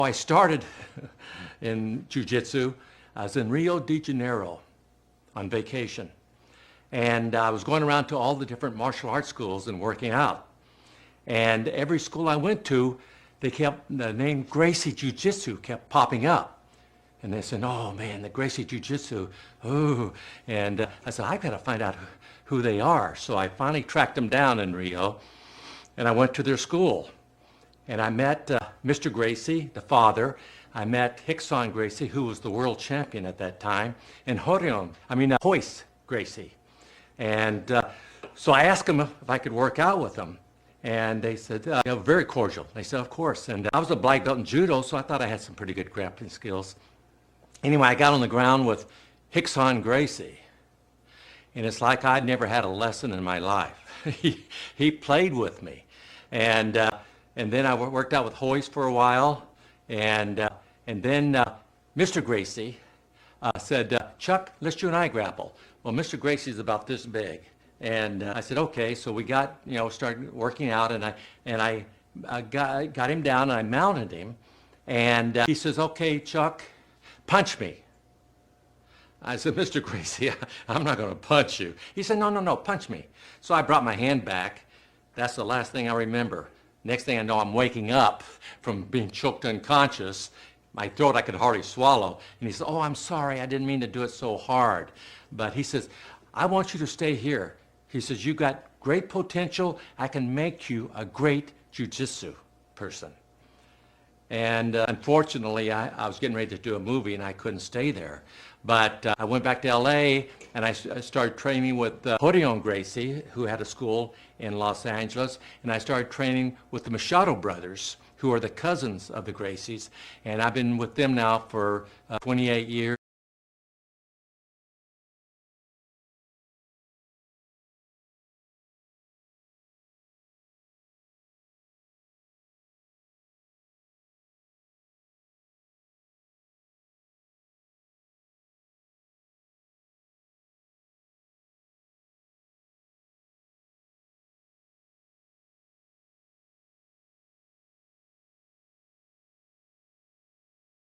I started in Jiu-Jitsu. I was in Rio de Janeiro on vacation. And I was going around to all the different martial arts schools and working out. And every school I went to, the name Gracie Jiu-Jitsu kept popping up. And they said, oh man, the Gracie Jiu-Jitsu, ooh. And I said, I gotta find out who they are. So I finally tracked them down in Rio, and I went to their school. And I met Mr. Gracie, the father. I met Rickson Gracie, who was the world champion at that time, and Hoist Gracie. And so I asked them if I could work out with them. And they said, very cordial. They said, of course. And I was a black belt in judo, so I thought I had some pretty good grappling skills. Anyway, I got on the ground with Rickson Gracie. And it's like I'd never had a lesson in my life. He played with me. And then I worked out with Hoist for a while. And then Mr. Gracie said, Chuck, let's you and I grapple. Well, Mr. Gracie's about this big. And I said, okay. So we got, started working out, and I got him down, and I mounted him. And he says, okay, Chuck, punch me. I said, Mr. Gracie, I'm not going to punch you. He said, no, punch me. So I brought my hand back. That's the last thing I remember. Next thing I know, I'm waking up from being choked unconscious. My throat, I could hardly swallow. And he said, oh, I'm sorry, I didn't mean to do it so hard. But he says, I want you to stay here. He says, you got great potential. I can make you a great jiu-jitsu person. And unfortunately, I was getting ready to do a movie, and I couldn't stay there. But I went back to L.A., and I started training with Gracie, who had a school in Los Angeles. And I started training with the Machado brothers, who are the cousins of the Gracies. And I've been with them now for 28 years.